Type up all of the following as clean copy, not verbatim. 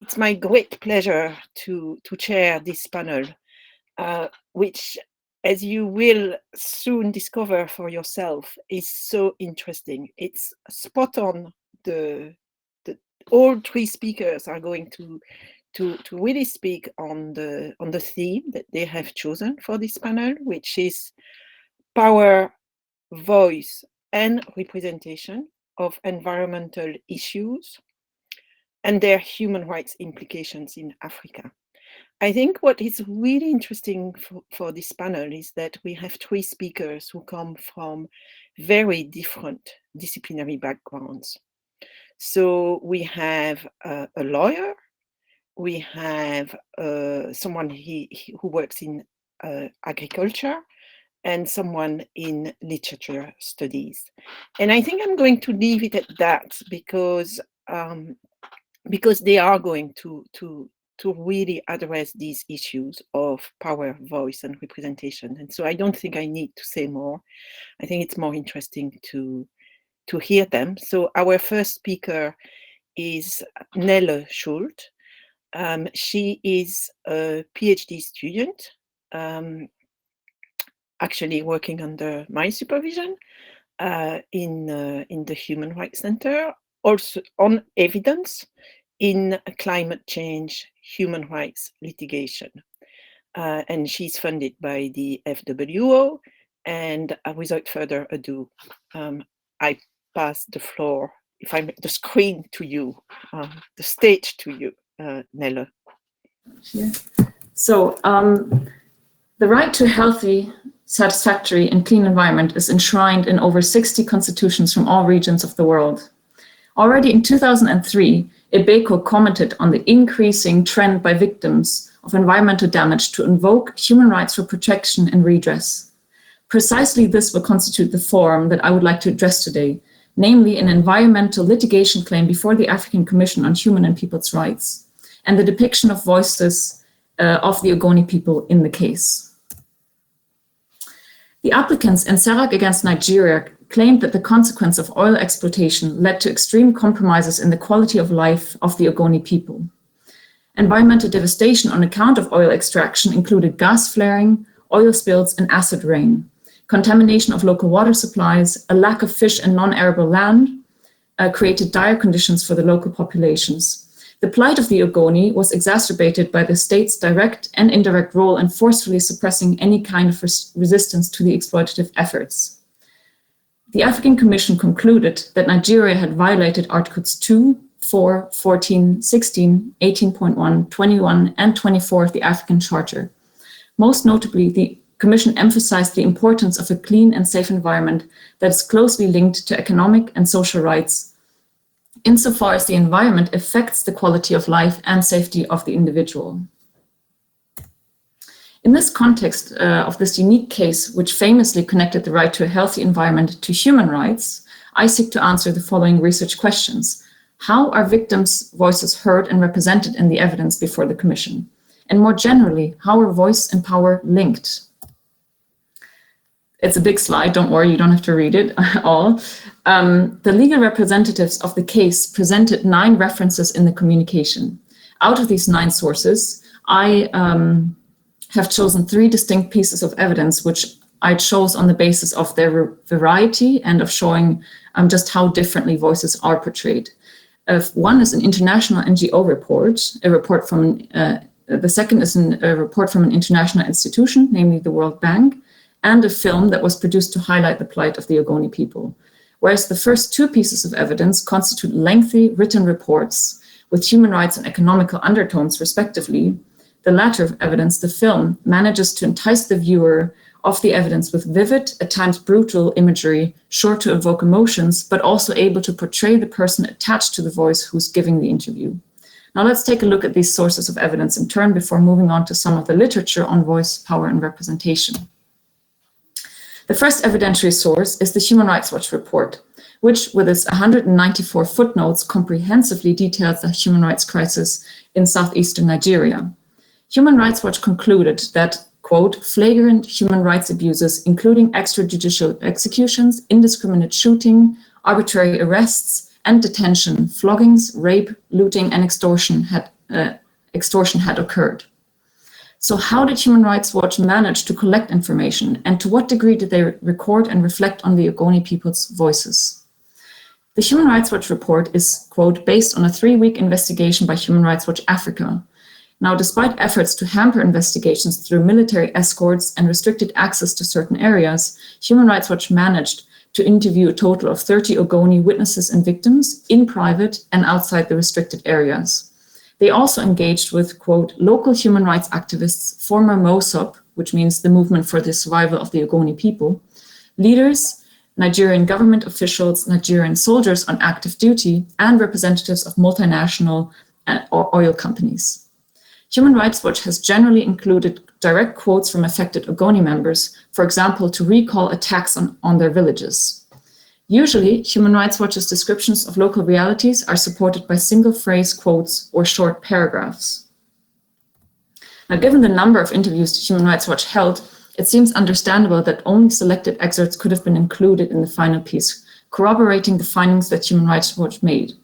It's my great pleasure to chair this panel, which, as you will soon discover for yourself, is so interesting. It's spot on. All three speakers are going to really speak on the theme that they have chosen for this panel, which is power, voice, and representation of environmental issues and their human rights implications in Africa. I think what is really interesting for this panel is that we have three speakers who come from very different disciplinary backgrounds. So we have a lawyer, we have someone who works in agriculture, and someone in literature studies. And I think I'm going to leave it at that because they are going to really address these issues of power, voice, and representation. And so I don't think I need to say more. I think it's more interesting to hear them. So our first speaker is Nele Schuldt. She is a PhD student, actually working under my supervision in the Human Rights Center, also on evidence in climate change human rights litigation. And she's funded by the FWO. And without further ado, I pass the floor, the screen to you, the stage to you, Nele. Yeah. So the right to a healthy, satisfactory and clean environment is enshrined in over 60 constitutions from all regions of the world. Already in 2003, EBECO commented on the increasing trend by victims of environmental damage to invoke human rights for protection and redress. Precisely this will constitute the forum that I would like to address today, namely an environmental litigation claim before the African Commission on Human and People's Rights, and the depiction of voices of the Ogoni people in the case. The applicants in Serag against Nigeria claimed that the consequence of oil exploitation led to extreme compromises in the quality of life of the Ogoni people. Environmental devastation on account of oil extraction included gas flaring, oil spills, and acid rain, contamination of local water supplies, a lack of fish and non-arable land created dire conditions for the local populations. The plight of the Ogoni was exacerbated by the state's direct and indirect role in forcefully suppressing any kind of resistance to the exploitative efforts. The African Commission concluded that Nigeria had violated Articles 2, 4, 14, 16, 18.1, 21, and 24 of the African Charter. Most notably, the Commission emphasized the importance of a clean and safe environment that is closely linked to economic and social rights, insofar as the environment affects the quality of life and safety of the individual. In this context of this unique case, which famously connected the right to a healthy environment to human rights, I seek to answer the following research questions. How are victims' voices heard and represented in the evidence before the Commission? And more generally, how are voice and power linked? It's a big slide, don't worry, you don't have to read it all. The legal representatives of the case presented 9 references in the communication. Out of these 9 sources, I have chosen 3 distinct pieces of evidence, which I chose on the basis of their variety and of showing just how differently voices are portrayed. One is an international NGO report, the second is a report from an international institution, namely the World Bank, and a film that was produced to highlight the plight of the Ogoni people. Whereas the first 2 pieces of evidence constitute lengthy written reports with human rights and economical undertones, respectively, the latter evidence, the film, manages to entice the viewer of the evidence with vivid, at times brutal imagery, sure to evoke emotions, but also able to portray the person attached to the voice who's giving the interview. Now let's take a look at these sources of evidence in turn before moving on to some of the literature on voice, power, and representation. The first evidentiary source is the Human Rights Watch report, which, with its 194 footnotes, comprehensively details the human rights crisis in southeastern Nigeria. Human Rights Watch concluded that, quote, flagrant human rights abuses, including extrajudicial executions, indiscriminate shooting, arbitrary arrests and detention, floggings, rape, looting, and extortion had extortion had occurred. So how did Human Rights Watch manage to collect information, and to what degree did they record and reflect on the Ogoni people's voices? The Human Rights Watch report is, quote, based on a 3-week investigation by Human Rights Watch Africa. Now, despite efforts to hamper investigations through military escorts and restricted access to certain areas, Human Rights Watch managed to interview a total of 30 Ogoni witnesses and victims in private and outside the restricted areas. They also engaged with, quote, local human rights activists, former MOSOP, which means the Movement for the Survival of the Ogoni People, leaders, Nigerian government officials, Nigerian soldiers on active duty, and representatives of multinational or oil companies. Human Rights Watch has generally included direct quotes from affected Ogoni members, for example, to recall attacks on their villages. Usually, Human Rights Watch's descriptions of local realities are supported by single-phrase quotes or short paragraphs. Now, given the number of interviews Human Rights Watch held, it seems understandable that only selected excerpts could have been included in the final piece, corroborating the findings that Human Rights Watch made.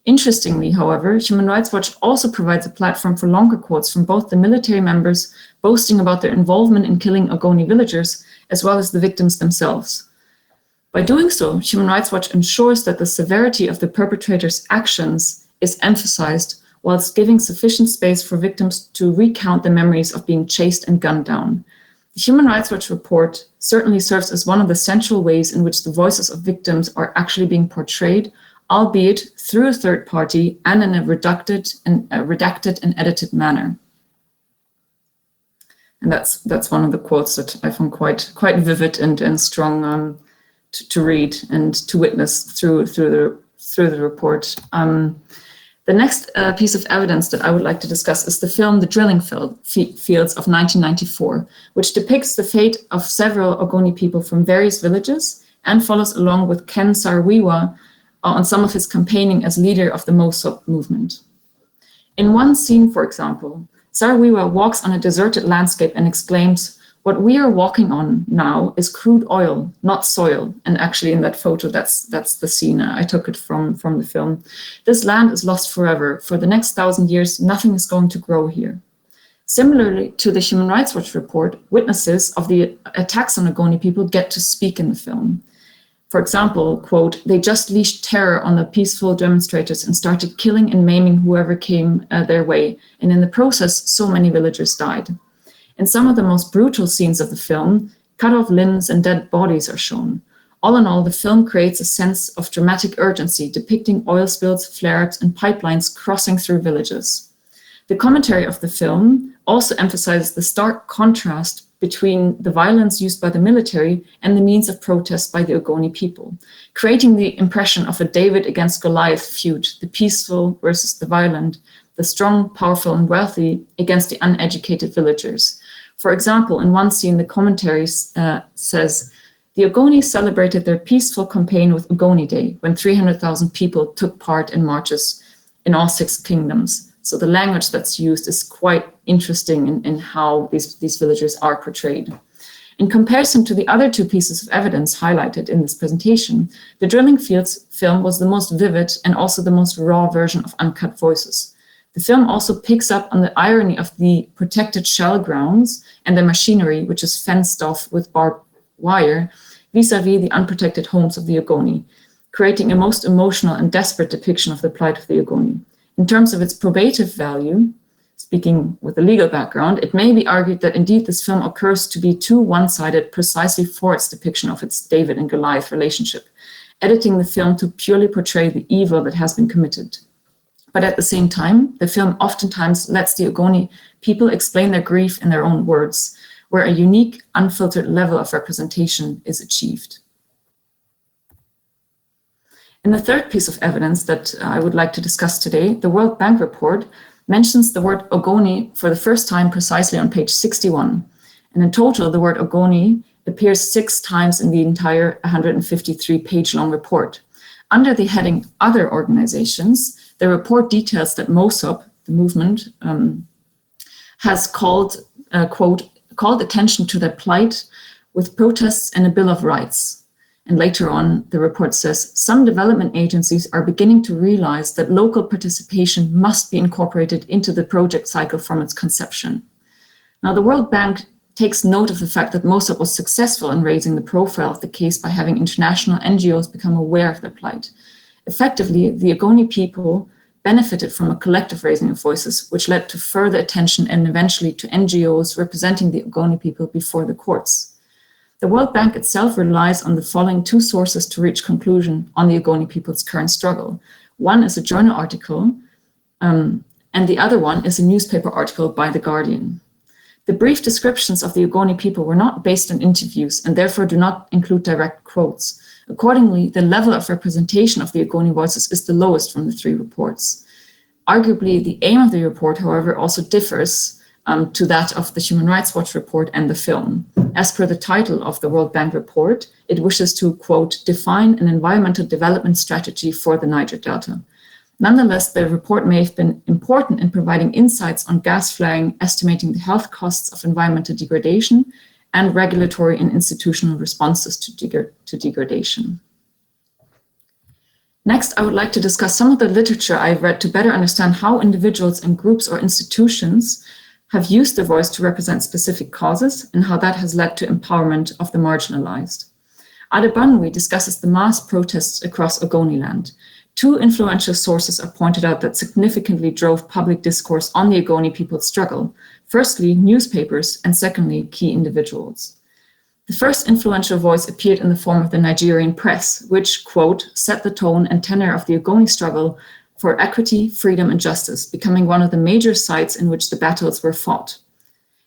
Interestingly, however, Human Rights Watch also provides a platform for longer quotes from both the military members boasting about their involvement in killing Ogoni villagers, as well as the victims themselves. By doing so, Human Rights Watch ensures that the severity of the perpetrator's actions is emphasized, whilst giving sufficient space for victims to recount the memories of being chased and gunned down. The Human Rights Watch report certainly serves as one of the central ways in which the voices of victims are actually being portrayed, albeit through a third party and in a redacted and edited manner. And that's one of the quotes that I found quite vivid and strong to read and to witness through the report. The next piece of evidence that I would like to discuss is the film The Drilling Fields of 1994, which depicts the fate of several Ogoni people from various villages and follows along with Ken Saro-Wiwa on some of his campaigning as leader of the MOSOP movement. In one scene, for example, Saro-Wiwa walks on a deserted landscape and exclaims, "What we are walking on now is crude oil, not soil." And actually in that photo, that's the scene. I took it from the film. "This land is lost forever. For the next 1,000 years, nothing is going to grow here." Similarly to the Human Rights Watch report, witnesses of the attacks on Ogoni people get to speak in the film. For example, quote, "They just leashed terror on the peaceful demonstrators and started killing and maiming whoever came their way. And in the process, so many villagers died." In some of the most brutal scenes of the film, cut off limbs and dead bodies are shown. All in all, the film creates a sense of dramatic urgency, depicting oil spills, flare-ups, and pipelines crossing through villages. The commentary of the film also emphasizes the stark contrast between the violence used by the military and the means of protest by the Ogoni people, creating the impression of a David against Goliath feud, the peaceful versus the violent, the strong, powerful, and wealthy against the uneducated villagers. For example, in one scene, the commentary says, "The Ogoni celebrated their peaceful campaign with Ogoni Day, when 300,000 people took part in marches in all 6 kingdoms." So the language that's used is quite interesting in how these villagers are portrayed. In comparison to the other 2 pieces of evidence highlighted in this presentation, the Drilling Fields film was the most vivid and also the most raw version of uncut voices. The film also picks up on the irony of the protected shell grounds and the machinery, which is fenced off with barbed wire, vis-a-vis the unprotected homes of the Ogoni, creating a most emotional and desperate depiction of the plight of the Ogoni. In terms of its probative value, speaking with a legal background, it may be argued that indeed this film occurs to be too one-sided precisely for its depiction of its David and Goliath relationship, editing the film to purely portray the evil that has been committed. But at the same time, the film oftentimes lets the Ogoni people explain their grief in their own words, where a unique, unfiltered level of representation is achieved. In the third piece of evidence that I would like to discuss today, the World Bank report mentions the word Ogoni for the first time precisely on page 61. And in total, the word Ogoni appears 6 times in the entire 153-page-long report. Under the heading Other Organizations, the report details that MOSOP, the movement, has called attention to their plight with protests and a Bill of Rights. And later on, the report says, some development agencies are beginning to realize that local participation must be incorporated into the project cycle from its conception. Now, the World Bank takes note of the fact that Mossad was successful in raising the profile of the case by having international NGOs become aware of their plight. Effectively, the Ogoni people benefited from a collective raising of voices, which led to further attention and eventually to NGOs representing the Ogoni people before the courts. The World Bank itself relies on the following two sources to reach conclusion on the Ogoni people's current struggle. One is a journal article, and the other one is a newspaper article by The Guardian. The brief descriptions of the Ogoni people were not based on interviews and therefore do not include direct quotes. Accordingly, the level of representation of the Ogoni voices is the lowest from the three reports. Arguably, the aim of the report, however, also differs to that of the Human Rights Watch report and the film. As per the title of the World Bank report, it wishes to, quote, define an environmental development strategy for the Niger Delta. Nonetheless, the report may have been important in providing insights on gas flaring, estimating the health costs of environmental degradation, and regulatory and institutional responses to degradation. Next, I would like to discuss some of the literature I've read to better understand how individuals and groups or institutions have used their voice to represent specific causes and how that has led to empowerment of the marginalized. Adebanwi discusses the mass protests across Ogoni land. Two influential sources are pointed out that significantly drove public discourse on the Ogoni people's struggle. Firstly, newspapers, and secondly, key individuals. The first influential voice appeared in the form of the Nigerian press, which, quote, set the tone and tenor of the Ogoni struggle for equity, freedom, and justice, becoming one of the major sites in which the battles were fought.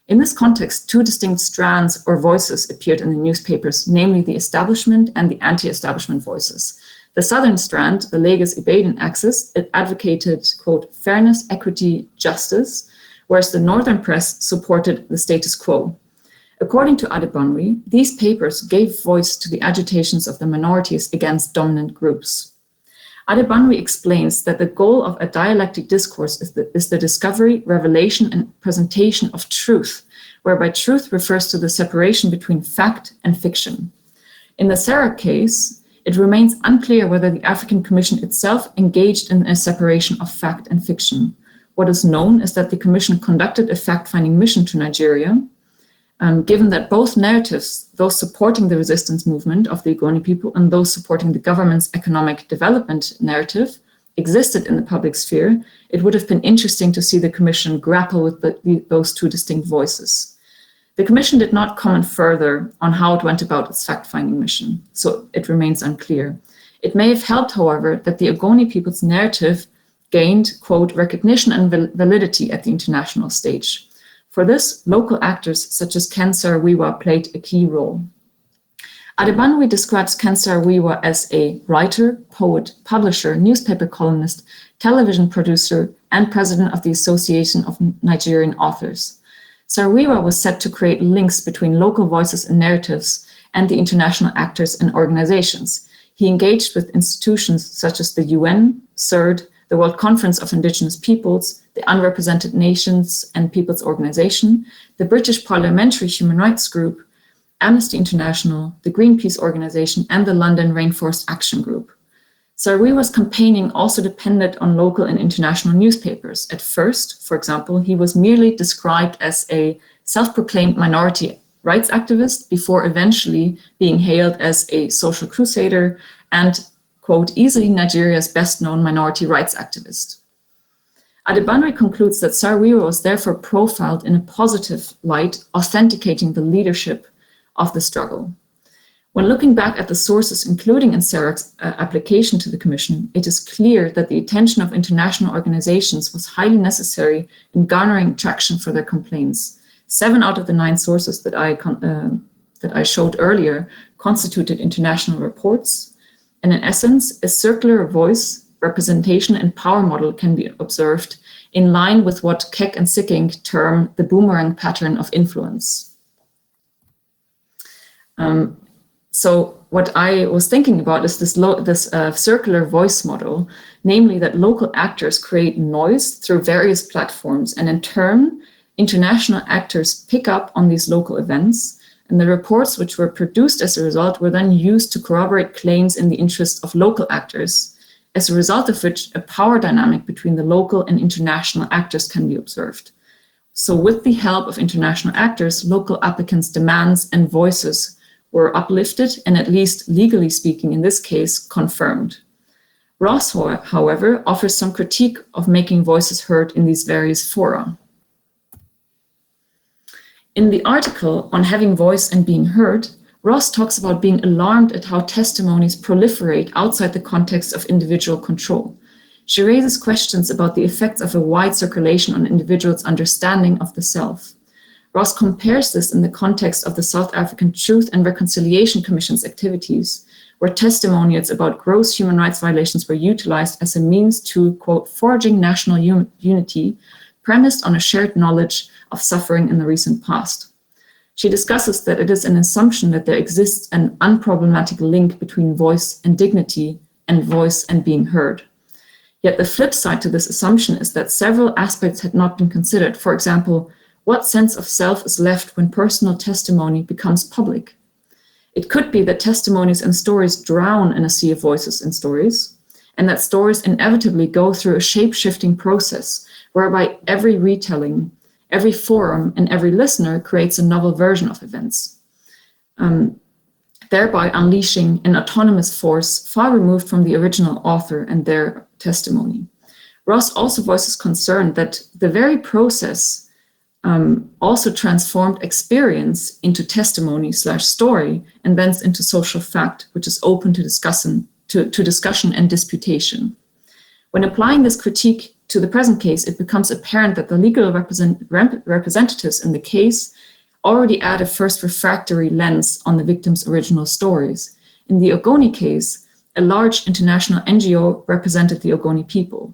In this context, two distinct strands or voices appeared in the newspapers, namely the establishment and the anti-establishment voices. The southern strand, the Lagos-Ibadan axis, it advocated, quote, fairness, equity, justice, whereas the northern press supported the status quo. According to Adebanwi, these papers gave voice to the agitations of the minorities against dominant groups. Adebanwi explains that the goal of a dialectic discourse is the discovery, revelation, and presentation of truth, whereby truth refers to the separation between fact and fiction. In the Sara case, it remains unclear whether the African Commission itself engaged in a separation of fact and fiction. What is known is that the Commission conducted a fact-finding mission to Nigeria. Given that both narratives, those supporting the resistance movement of the Ogoni people and those supporting the government's economic development narrative, existed in the public sphere, it would have been interesting to see the Commission grapple with those two distinct voices. The Commission did not comment further on how it went about its fact-finding mission, so it remains unclear. It may have helped, however, that the Ogoni people's narrative gained, quote, recognition and validity at the international stage. For this, local actors such as Ken Saro-Wiwa played a key role. Adebanwi describes Ken Saro-Wiwa as a writer, poet, publisher, newspaper columnist, television producer, and president of the Association of Nigerian Authors. Saro-Wiwa was set to create links between local voices and narratives and the international actors and organizations. He engaged with institutions such as the UN, CERD, the World Conference of Indigenous Peoples, the Unrepresented Nations and Peoples Organization, the British Parliamentary Human Rights Group, Amnesty International, the Greenpeace Organization, and the London Rainforest Action Group. Saro-Wiwa's campaigning also depended on local and international newspapers. At first, for example, he was merely described as a self-proclaimed minority rights activist before eventually being hailed as a social crusader and, quote, easily Nigeria's best-known minority rights activist. Adebanwi concludes that Saro-Wiwa was therefore profiled in a positive light, authenticating the leadership of the struggle. When looking back at the sources, including in Sara's application to the Commission, it is clear that the attention of international organizations was highly necessary in garnering traction for their complaints. 7 out of the 9 sources that I showed earlier constituted international reports, and in essence, a circular voice, representation, and power model can be observed in line with what Keck and Sicking term the boomerang pattern of influence. So what I was thinking about is this circular voice model, namely that local actors create noise through various platforms, and in turn, international actors pick up on these local events, and the reports which were produced as a result were then used to corroborate claims in the interest of local actors, as a result of which a power dynamic between the local and international actors can be observed. So with the help of international actors, local applicants' demands and voices were uplifted and, at least legally speaking in this case, confirmed. Ross, however, offers some critique of making voices heard in these various fora. In the article on having voice and being heard, Ross talks about being alarmed at how testimonies proliferate outside the context of individual control. She raises questions about the effects of a wide circulation on individuals' understanding of the self. Ross compares this in the context of the South African Truth and Reconciliation Commission's activities, where testimonials about gross human rights violations were utilized as a means to, quote, forging national unity premised on a shared knowledge of suffering in the recent past. She discusses that it is an assumption that there exists an unproblematic link between voice and dignity and voice and being heard. Yet the flip side to this assumption is that several aspects had not been considered. For example, what sense of self is left when personal testimony becomes public? It could be that testimonies and stories drown in a sea of voices and stories, and that stories inevitably go through a shape-shifting process whereby every retelling, every forum, and every listener creates a novel version of events, thereby unleashing an autonomous force far removed from the original author and their testimony. Ross also voices concern that the very process also transformed experience into testimony/story and thence into social fact, which is open to discussion and disputation. When applying this critique to the present case, it becomes apparent that the legal representatives in the case already add a first refractory lens on the victims' original stories. In the Ogoni case, a large international NGO represented the Ogoni people.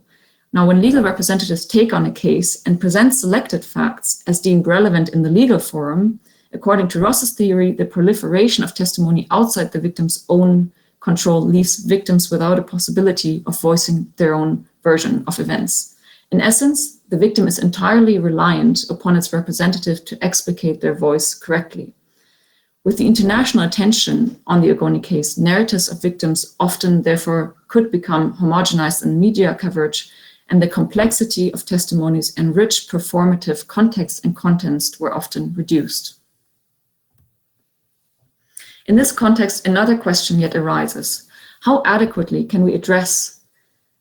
Now, when legal representatives take on a case and present selected facts as deemed relevant in the legal forum, according to Ross's theory, the proliferation of testimony outside the victim's own control leaves victims without a possibility of voicing their own version of events. In essence, the victim is entirely reliant upon its representative to explicate their voice correctly. With the international attention on the Ogoni case, narratives of victims often, therefore, could become homogenized in media coverage, and the complexity of testimonies and rich performative context and contents were often reduced. In this context, another question yet arises. How adequately can we address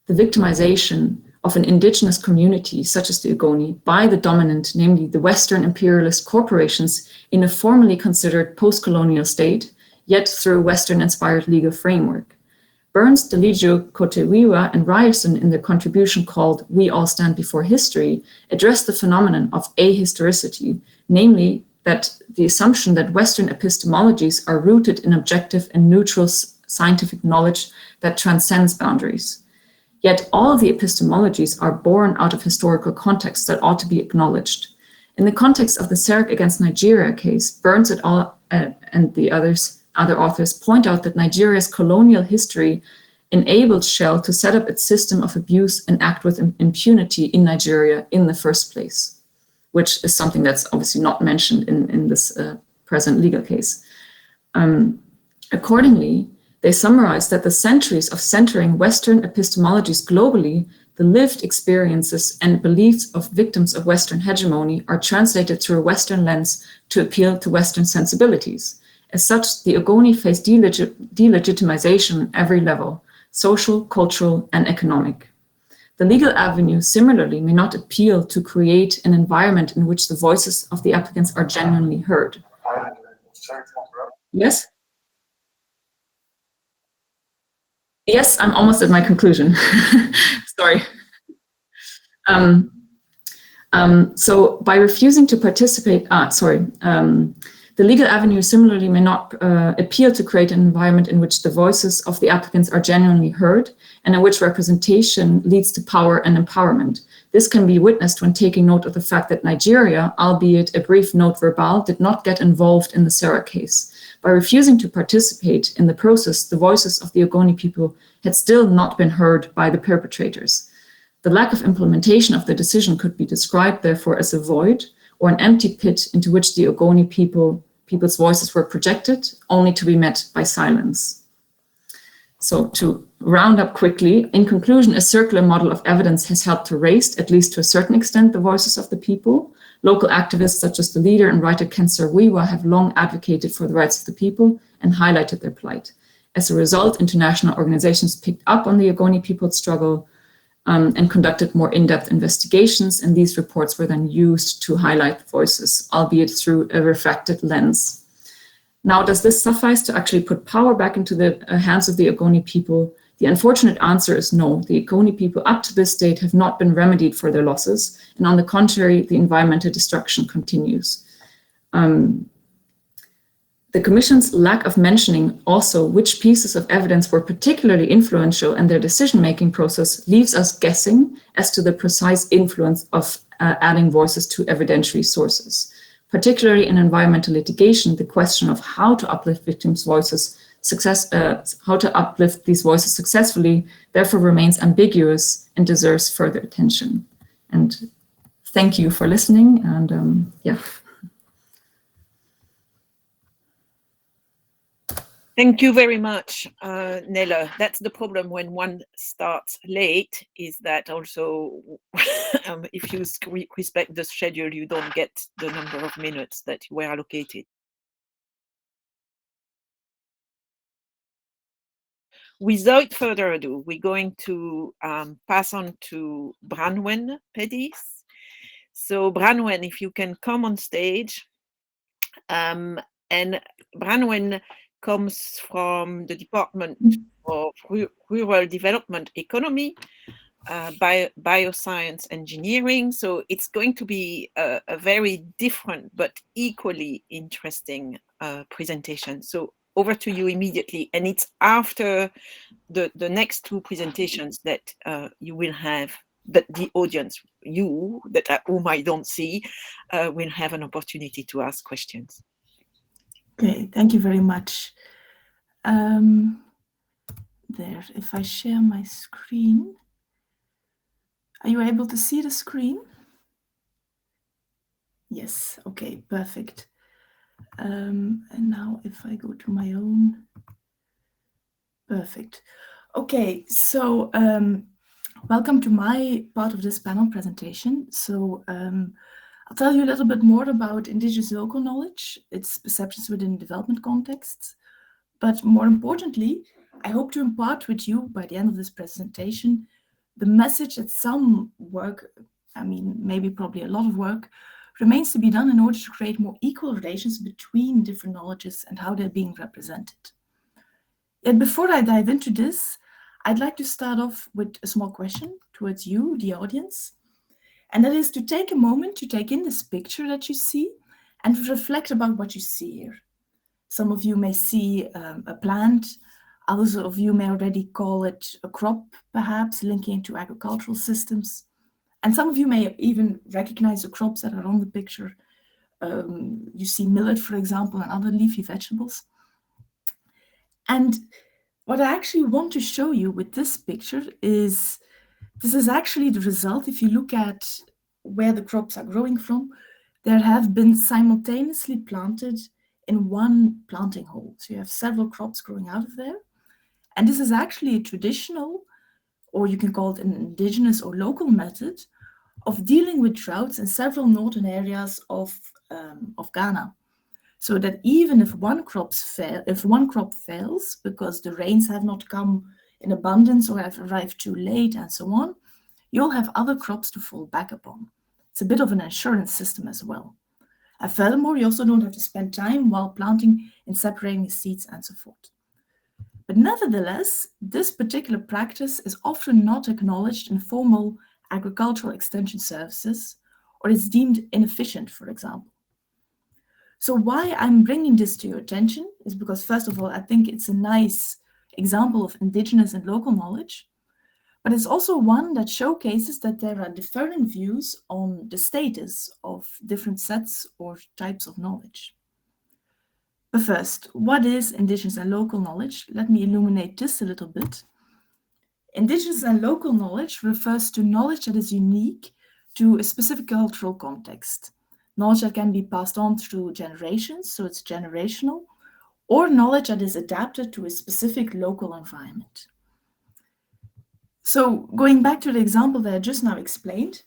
the victimization of an indigenous community, such as the Ogoni, by the dominant, namely the Western imperialist corporations, in a formally considered post-colonial state, yet through a Western-inspired legal framework? Burns, Deligio, Kotewiwa, and Ryerson, in their contribution called We All Stand Before History, address the phenomenon of ahistoricity, namely that the assumption that Western epistemologies are rooted in objective and neutral scientific knowledge that transcends boundaries. Yet all of the epistemologies are born out of historical contexts that ought to be acknowledged. In the context of the Serek against Nigeria case, Burns et al. And the other authors point out that Nigeria's colonial history enabled Shell to set up its system of abuse and act with impunity in Nigeria in the first place, which is something that's obviously not mentioned in this present legal case. Accordingly, they summarize that the centuries of centering Western epistemologies globally, the lived experiences and beliefs of victims of Western hegemony are translated through a Western lens to appeal to Western sensibilities. As such, the Ogoni face delegitimization at every level, social, cultural, and economic. The legal avenue similarly may not appeal to create an environment in which the voices of the applicants are genuinely heard. Yes? Yes, I'm almost at my conclusion. Sorry. So by refusing to participate, the legal avenue similarly may not appeal to create an environment in which the voices of the applicants are genuinely heard and in which representation leads to power and empowerment. This can be witnessed when taking note of the fact that Nigeria, albeit a brief note verbal, did not get involved in the Sarah case. By refusing to participate in the process, the voices of the Ogoni people had still not been heard by the perpetrators. The lack of implementation of the decision could be described, therefore, as a void or an empty pit into which the Ogoni people people's voices were projected, only to be met by silence. So to round up quickly, in conclusion, a circular model of evidence has helped to raise, at least to a certain extent, the voices of the people. Local activists such as the leader and writer Ken Saro-Wiwa have long advocated for the rights of the people and highlighted their plight. As a result, international organizations picked up on the Ogoni people's struggle and conducted more in-depth investigations, and these reports were then used to highlight voices, albeit through a refracted lens. Now, does this suffice to actually put power back into the hands of the Ogoni people? The unfortunate answer is no. The Ogoni people up to this date have not been remedied for their losses, and on the contrary, the environmental destruction continues. The Commission's lack of mentioning also which pieces of evidence were particularly influential in their decision-making process leaves us guessing as to the precise influence of adding voices to evidentiary sources. Particularly in environmental litigation, the question of how to uplift victims' voices successfully, therefore remains ambiguous and deserves further attention. And thank you for listening. And yeah. Thank you very much, Nele. That's the problem when one starts late, is that also if you respect the schedule, you don't get the number of minutes that were allocated. Without further ado, we're going to pass on to Branwen Peddi. So Branwen, if you can come on stage. And Branwen comes from the Department of Rural Development Economy, Bioscience Engineering. So it's going to be a very different but equally interesting presentation. So over to you immediately. And it's after the next two presentations that you will have, that the audience, you, that whom I don't see, will have an opportunity to ask questions. Okay, thank you very much. There, if I share my screen, are you able to see the screen? Yes, okay, perfect. And now if I go to my own, perfect. Okay, so welcome to my part of this panel presentation. So I'll tell you a little bit more about Indigenous local knowledge, its perceptions within development contexts. But more importantly, I hope to impart with you by the end of this presentation the message that some work, I mean, maybe probably a lot of work, remains to be done in order to create more equal relations between different knowledges and how they're being represented. Yet before I dive into this, I'd like to start off with a small question towards you, the audience. And that is to take a moment to take in this picture that you see and reflect about what you see here. Some of you may see a plant, others of you may already call it a crop, perhaps linking to agricultural systems. And some of you may even recognize the crops that are on the picture. You see millet, for example, and other leafy vegetables. And what I actually want to show you with this picture is, this is actually the result. If you look at where the crops are growing from, there have been simultaneously planted in one planting hole. So you have several crops growing out of there. And this is actually a traditional, or you can call it an indigenous or local method of dealing with droughts in several northern areas of Ghana. So that even if one crop fails because the rains have not come in abundance or have arrived too late and so on, you'll have other crops to fall back upon. It's a bit of an insurance system as well. And furthermore, you also don't have to spend time while planting in separating the seeds and so forth. But nevertheless, this particular practice is often not acknowledged in formal agricultural extension services, or is deemed inefficient, for example. So why I'm bringing this to your attention is because, first of all, I think it's a nice example of indigenous and local knowledge, but it's also one that showcases that there are different views on the status of different sets or types of knowledge. But first, what is indigenous and local knowledge? Let me illuminate this a little bit. Indigenous and local knowledge refers to knowledge that is unique to a specific cultural context. knowledge that can be passed on through generations, so it's generational, or knowledge that is adapted to a specific local environment. So going back to the example that I just now explained,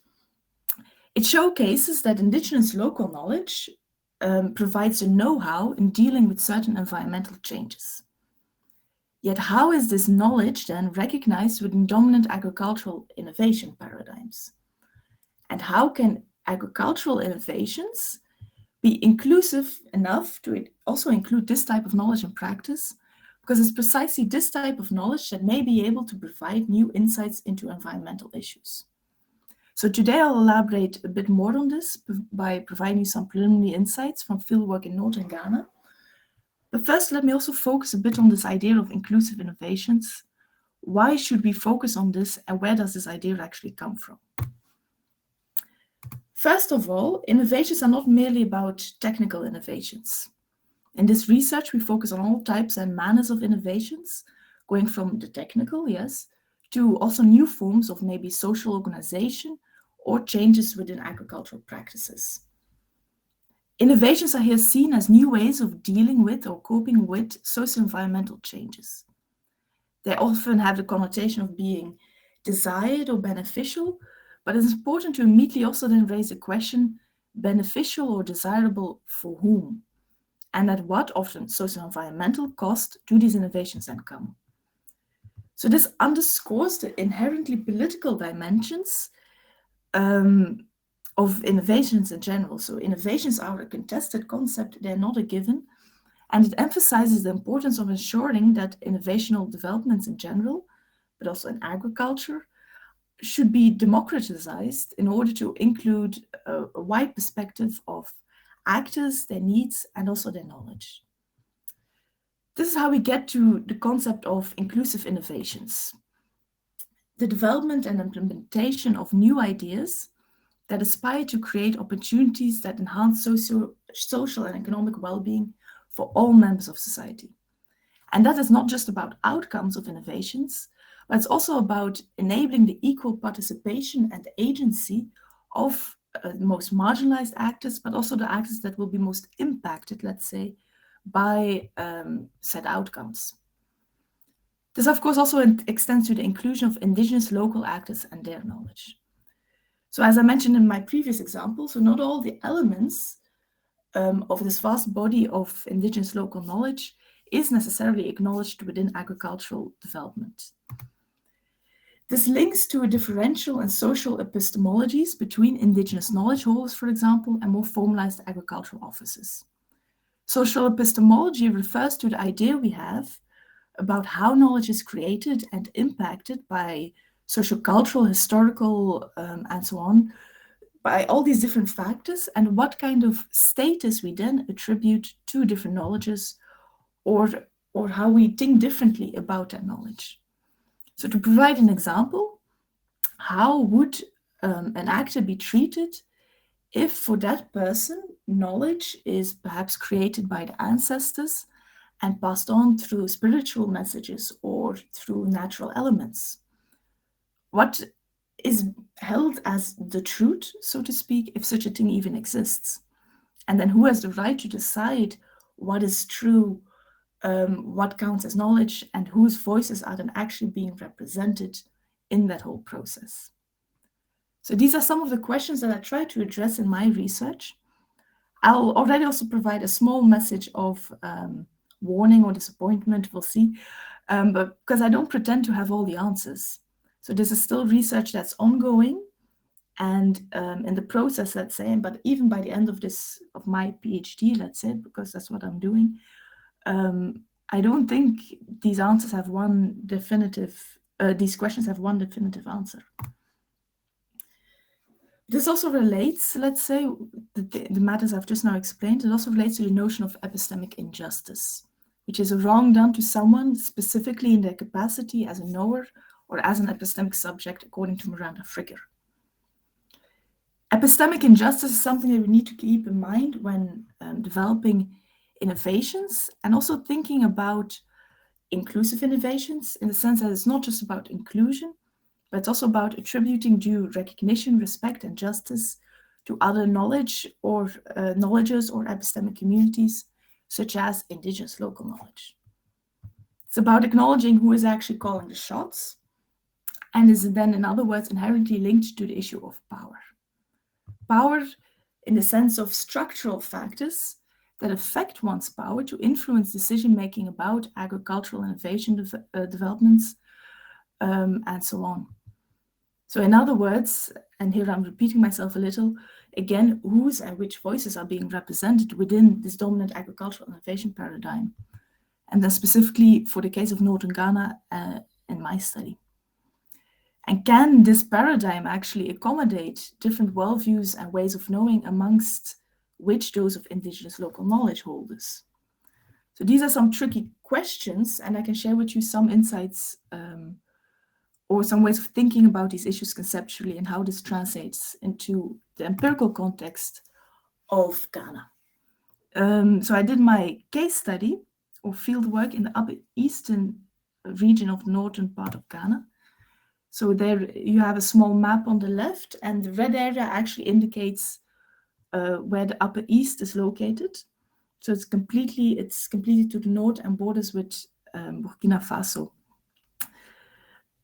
it showcases that indigenous local knowledge provides a know-how in dealing with certain environmental changes. Yet how is this knowledge then recognized within dominant agricultural innovation paradigms? And how can agricultural innovations be inclusive enough to also include this type of knowledge and practice? Because it's precisely this type of knowledge that may be able to provide new insights into environmental issues. So today I'll elaborate a bit more on this by providing some preliminary insights from fieldwork in northern Ghana. But first, let me also focus a bit on this idea of inclusive innovations. Why should we focus on this, and where does this idea actually come from? First of all, innovations are not merely about technical innovations. In this research, we focus on all types and manners of innovations, going from the technical, yes, to also new forms of maybe social organization or changes within agricultural practices. Innovations are here seen as new ways of dealing with or coping with socio-environmental changes. They often have the connotation of being desired or beneficial, but it's important to immediately also then raise the question, beneficial or desirable for whom? And at what often socio-environmental cost do these innovations then come? So this underscores the inherently political dimensions of innovations in general. So innovations are a contested concept, they're not a given, and it emphasizes the importance of ensuring that innovational developments in general, but also in agriculture, should be democratized in order to include a wide perspective of actors, their needs, and also their knowledge. This is how we get to the concept of inclusive innovations. The development and implementation of new ideas that aspire to create opportunities that enhance social and economic well-being for all members of society. And that is not just about outcomes of innovations, but it's also about enabling the equal participation and agency of the most marginalized actors, but also the actors that will be most impacted, let's say, by said outcomes. This, of course, also extends to the inclusion of indigenous local actors and their knowledge. So as I mentioned in my previous example, so not all the elements of this vast body of indigenous local knowledge is necessarily acknowledged within agricultural development. This links to a differential and social epistemologies between indigenous knowledge holders, for example, and more formalized agricultural offices. Social epistemology refers to the idea we have about how knowledge is created and impacted by sociocultural, historical, and so on, by all these different factors, and what kind of status we then attribute to different knowledges, or how we think differently about that knowledge. So to provide an example, how would an actor be treated if for that person knowledge is perhaps created by the ancestors and passed on through spiritual messages or through natural elements? What is held as the truth, so to speak, if such a thing even exists? And then who has the right to decide what is true, what counts as knowledge, and whose voices are then actually being represented in that whole process? So these are some of the questions that I try to address in my research. I'll already also provide a small message of warning or disappointment, we'll see, but because I don't pretend to have all the answers. So this is still research that's ongoing and in the process, let's say, but even by the end of my PhD, let's say, because that's what I'm doing, I don't think these answers have one definitive, these questions have one definitive answer. This also relates, let's say, the matters I've just now explained, it also relates to the notion of epistemic injustice, which is a wrong done to someone specifically in their capacity as a knower or as an epistemic subject, according to Miranda Frigger. Epistemic injustice is something that we need to keep in mind when developing innovations and also thinking about inclusive innovations, in the sense that it's not just about inclusion, but it's also about attributing due recognition, respect, and justice to other knowledge or knowledges or epistemic communities, such as indigenous local knowledge. It's about acknowledging who is actually calling the shots, and is then, in other words, inherently linked to the issue of power. Power in the sense of structural factors that affect one's power to influence decision-making about agricultural innovation developments, and so on. So in other words, and here I'm repeating myself a little, again, whose and which voices are being represented within this dominant agricultural innovation paradigm, and then specifically for the case of Northern Ghana in my study. And can this paradigm actually accommodate different worldviews and ways of knowing, amongst which those of indigenous local knowledge holders? So these are some tricky questions, and I can share with you some insights or some ways of thinking about these issues conceptually and how this translates into the empirical context of Ghana. So I did my case study or field work in the upper eastern region of the northern part of Ghana. So there you have a small map on the left, and the red area actually indicates where the Upper East is located. So it's completely to the north and borders with Burkina Faso.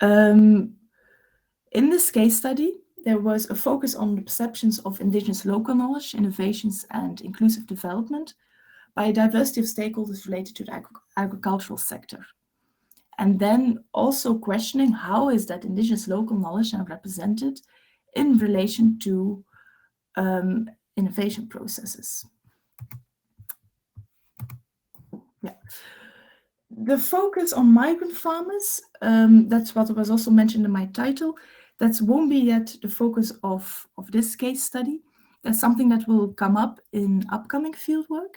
In this case study, there was a focus on the perceptions of indigenous local knowledge, innovations, and inclusive development by a diversity of stakeholders related to the agricultural sector. And then also questioning how is that indigenous local knowledge now represented in relation to innovation processes. Yeah. The focus on migrant farmers, that's what was also mentioned in my title. That won't be yet the focus of this case study. That's something that will come up in upcoming fieldwork.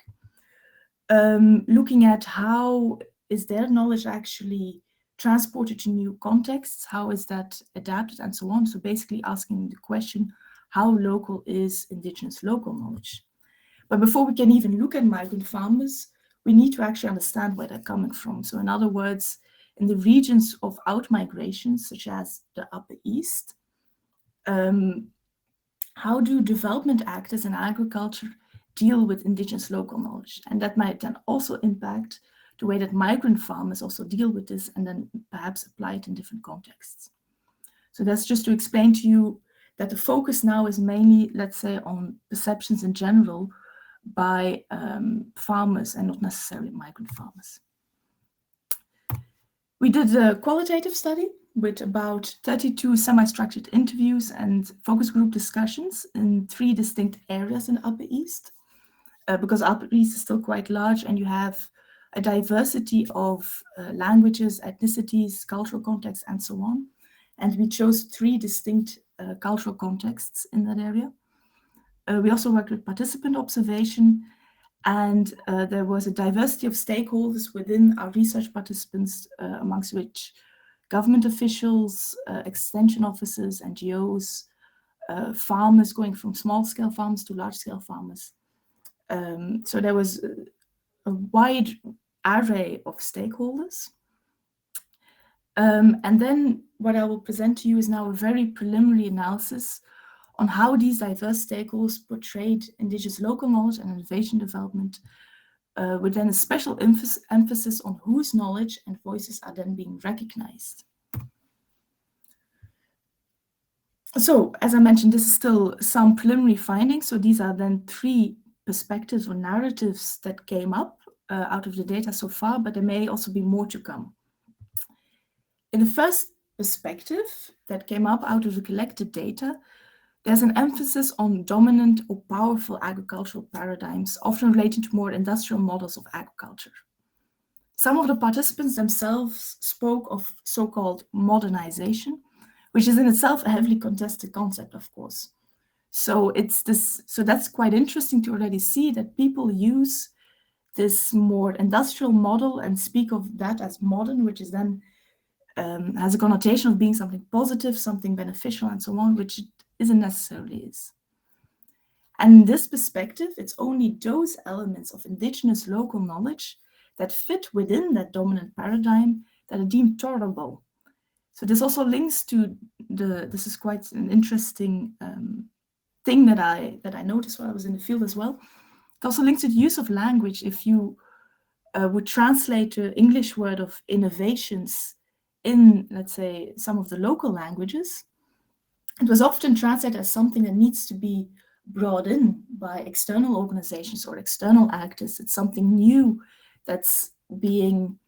Looking at how is their knowledge actually transported to new contexts? How is that adapted and so on? So basically asking the question, how local is indigenous local knowledge? But before we can even look at migrant farmers, we need to actually understand where they're coming from. So in other words, in the regions of outmigration, such as the Upper East, how do development actors in agriculture deal with indigenous local knowledge? And that might then also impact the way that migrant farmers also deal with this and then perhaps apply it in different contexts. So that's just to explain to you that the focus now is mainly, let's say, on perceptions in general by farmers and not necessarily migrant farmers. We did a qualitative study with about 32 semi-structured interviews and focus group discussions in 3 distinct areas in Upper East, because Upper East is still quite large and you have a diversity of languages, ethnicities, cultural contexts, and so on. And we chose 3 distinct cultural contexts in that area. We also worked with participant observation, and there was a diversity of stakeholders within our research participants, amongst which government officials, extension officers, NGOs, farmers going from small-scale farmers to large-scale farmers. So there was a wide array of stakeholders. And then what I will present to you is now a very preliminary analysis on how these diverse stakeholders portrayed indigenous local knowledge and innovation development, with then a special emphasis on whose knowledge and voices are then being recognized. So, as I mentioned, this is still some preliminary findings. So these are then 3 perspectives or narratives that came up out of the data so far, but there may also be more to come. In the first perspective that came up out of the collected data, there's an emphasis on dominant or powerful agricultural paradigms, often related to more industrial models of agriculture. Some of the participants themselves spoke of so-called modernization, which is in itself a heavily contested concept, of course. So that's quite interesting to already see that people use this more industrial model and speak of that as modern, which is then has a connotation of being something positive, something beneficial, and so on, which it isn't necessarily is. And in this perspective, it's only those elements of indigenous local knowledge that fit within that dominant paradigm that are deemed tolerable. So this also links to this is quite an interesting thing that I noticed while I was in the field as well. It also links to the use of language. If you would translate the English word of innovations in, let's say, some of the local languages, it was often translated as something that needs to be brought in by external organizations or external actors. It's something new that's being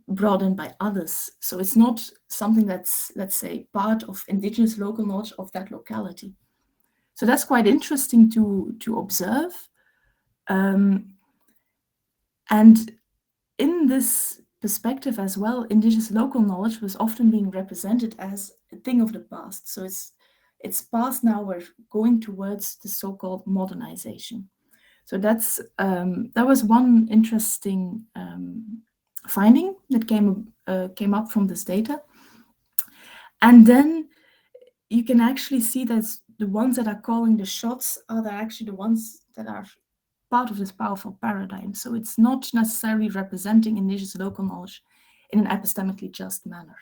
brought in by others. So it's not something that's, let's say, part of indigenous local knowledge of that locality. So that's quite interesting to observe. And in this perspective as well, indigenous local knowledge was often being represented as a thing of the past. So it's past now, we're going towards the so-called modernization. So that's that was one interesting finding that came up from this data. And then you can actually see that the ones that are calling the shots are actually the ones that are part of this powerful paradigm. So it's not necessarily representing indigenous local knowledge in an epistemically just manner.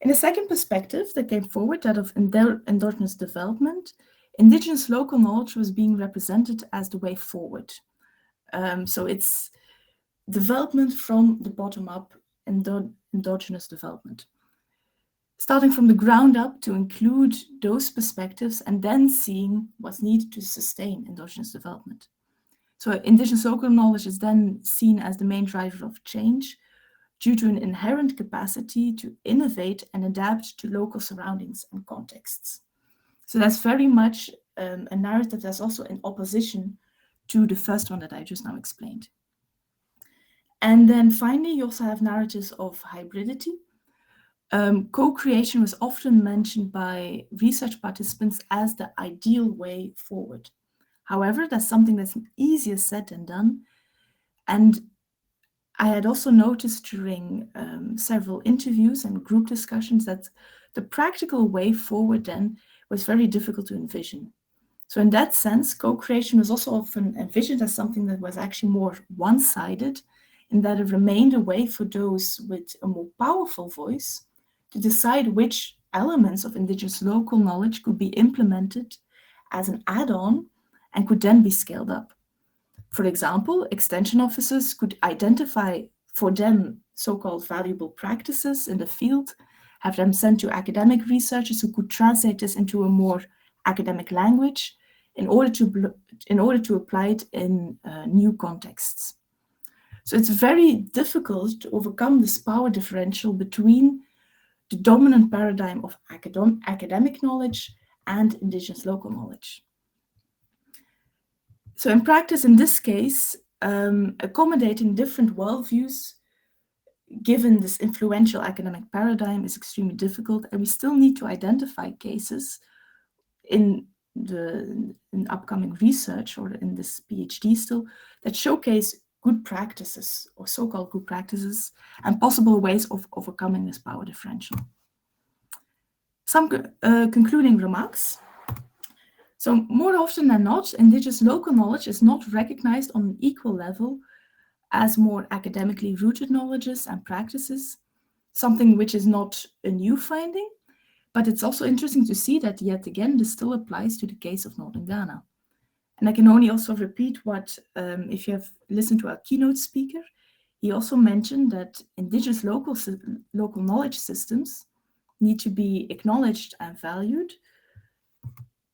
In a second perspective that came forward, that of endogenous development, indigenous local knowledge was being represented as the way forward. So it's development from the bottom up, endogenous development. Starting from the ground up to include those perspectives and then seeing what's needed to sustain endogenous development. So indigenous local knowledge is then seen as the main driver of change due to an inherent capacity to innovate and adapt to local surroundings and contexts. So that's very much a narrative that's also in opposition to the first one that I just now explained. And then finally, you also have narratives of hybridity. Co-creation was often mentioned by research participants as the ideal way forward. However, that's something that's easier said than done. And I had also noticed during several interviews and group discussions that the practical way forward then was very difficult to envision. So in that sense, co-creation was also often envisioned as something that was actually more one-sided, in that it remained a way for those with a more powerful voice to decide which elements of indigenous local knowledge could be implemented as an add-on and could then be scaled up. For example, extension officers could identify for them so-called valuable practices in the field, have them sent to academic researchers who could translate this into a more academic language in order to apply it in new contexts. So it's very difficult to overcome this power differential between the dominant paradigm of academic knowledge and indigenous local knowledge. So in practice, in this case, accommodating different worldviews given this influential academic paradigm is extremely difficult, and we still need to identify cases in upcoming research or in this PhD still that showcase good practices or so-called good practices and possible ways of overcoming this power differential. Some concluding remarks. So more often than not, indigenous local knowledge is not recognized on an equal level as more academically rooted knowledges and practices, something which is not a new finding, but it's also interesting to see that yet again, this still applies to the case of Northern Ghana. And I can only also repeat what, if you have listened to our keynote speaker, he also mentioned that indigenous local knowledge systems need to be acknowledged and valued,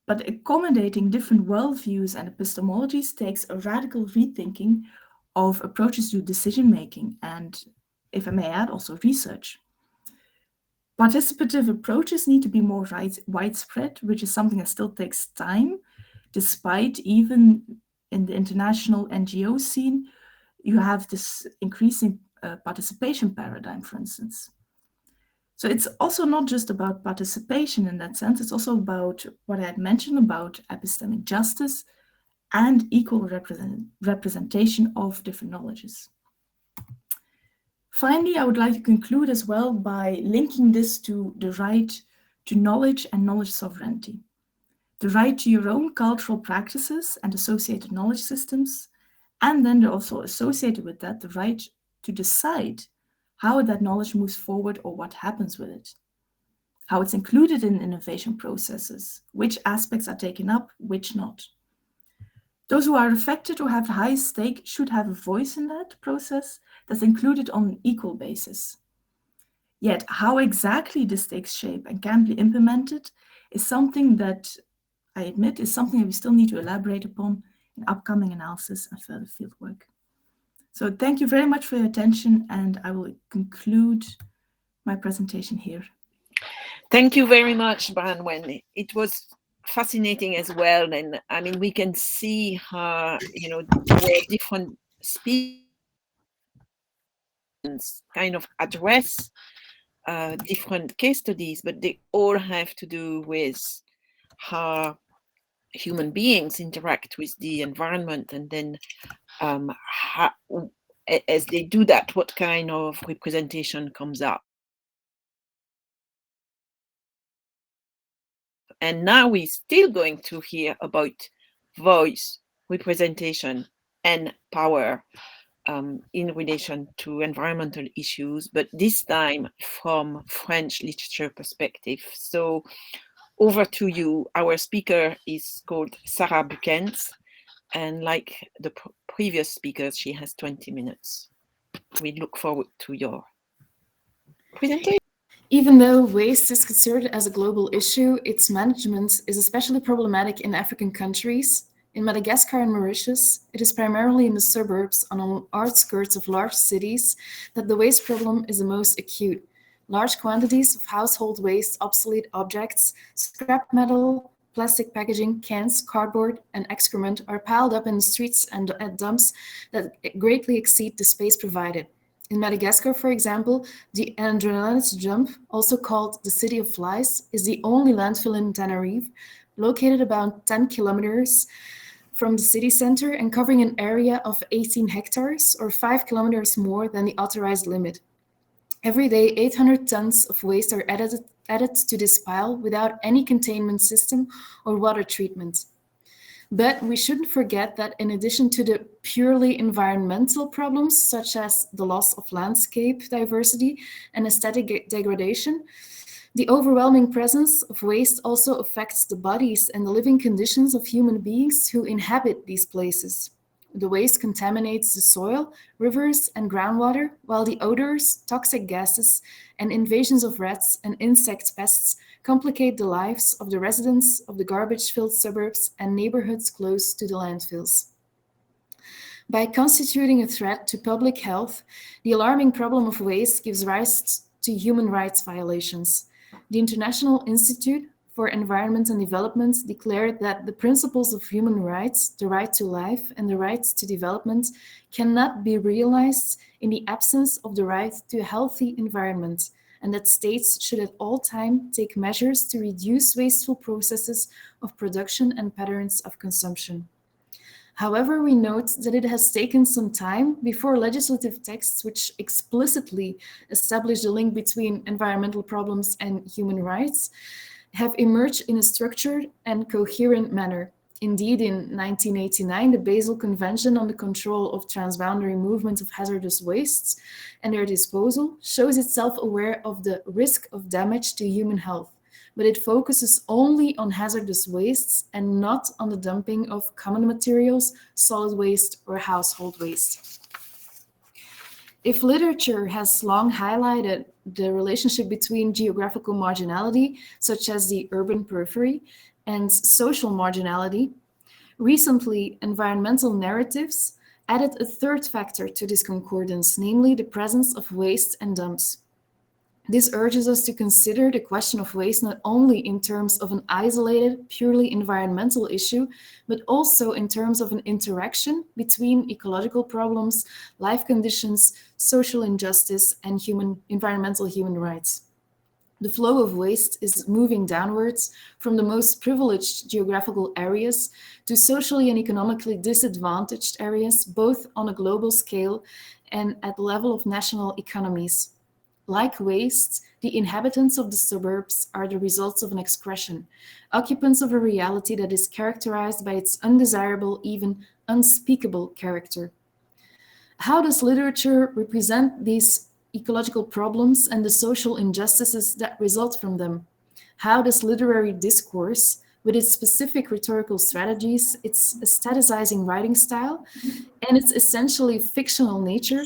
but accommodating different worldviews and epistemologies takes a radical rethinking of approaches to decision-making and, if I may add, also research. Participative approaches need to be more widespread, which is something that still takes time, despite even in the international NGO scene, you have this increasing participation paradigm, for instance. So it's also not just about participation in that sense, it's also about what I had mentioned about epistemic justice and equal representation of different knowledges. Finally, I would like to conclude as well by linking this to the right to knowledge and knowledge sovereignty. The right to your own cultural practices and associated knowledge systems, and then also associated with that, the right to decide how that knowledge moves forward or what happens with it. how it's included in innovation processes, which aspects are taken up, which not. Those who are affected or have the highest stake should have a voice in that process that's included on an equal basis. Yet how exactly this takes shape and can be implemented is something that, I admit, is something that we still need to elaborate upon in upcoming analysis and further fieldwork. So thank you very much for your attention, and I will conclude my presentation here. Thank you very much, Branwen. It was fascinating as well. And I mean, we can see how, where different speakers kind of address different case studies, but they all have to do with how human beings interact with the environment, and then how, as they do that, what kind of representation comes up. And now we're still going to hear about voice, representation, and power in relation to environmental issues, but this time from French literature perspective. So over to you. Our speaker is called Sara Buekens, and like the previous speakers, she has 20 minutes. We look forward to your presentation. Even though waste is considered as a global issue, its management is especially problematic in African countries. In Madagascar and Mauritius, it is primarily in the suburbs on the outskirts of large cities that the waste problem is the most acute. Large quantities of household waste, obsolete objects, scrap metal, plastic packaging, cans, cardboard, and excrement are piled up in the streets and at dumps that greatly exceed the space provided. In Madagascar, for example, the Indigenous dump, also called the City of Flies, is the only landfill in Tenerife, located about 10 kilometers from the city center and covering an area of 18 hectares or 5 kilometers more than the authorized limit. Every day, 800 tons of waste are added to this pile without any containment system or water treatment. But we shouldn't forget that in addition to the purely environmental problems, such as the loss of landscape diversity and aesthetic degradation, the overwhelming presence of waste also affects the bodies and the living conditions of human beings who inhabit these places. The waste contaminates the soil, rivers, and groundwater, while the odors, toxic gases, and invasions of rats and insect pests complicate the lives of the residents of the garbage-filled suburbs and neighborhoods close to the landfills. By constituting a threat to public health, the alarming problem of waste gives rise to human rights violations. The International Institute for Environment and Development declared that the principles of human rights, the right to life and the right to development, cannot be realized in the absence of the right to a healthy environment, and that states should at all times take measures to reduce wasteful processes of production and patterns of consumption. However, we note that it has taken some time before legislative texts which explicitly establish the link between environmental problems and human rights have emerged in a structured and coherent manner. Indeed, in 1989, the Basel Convention on the Control of Transboundary Movement of Hazardous Wastes and their Disposal shows itself aware of the risk of damage to human health, but it focuses only on hazardous wastes and not on the dumping of common materials, solid waste, or household waste. If literature has long highlighted the relationship between geographical marginality, such as the urban periphery, and social marginality, recently environmental narratives added a third factor to this concordance, namely the presence of waste and dumps. This urges us to consider the question of waste not only in terms of an isolated, purely environmental issue, but also in terms of an interaction between ecological problems, life conditions, social injustice, and environmental human rights. The flow of waste is moving downwards from the most privileged geographical areas to socially and economically disadvantaged areas, both on a global scale and at the level of national economies. Like waste, the inhabitants of the suburbs are the results of an expression, occupants of a reality that is characterized by its undesirable, even unspeakable character. How does literature represent these ecological problems and the social injustices that result from them? How does literary discourse, with its specific rhetorical strategies, its aestheticizing writing style, and its essentially fictional nature,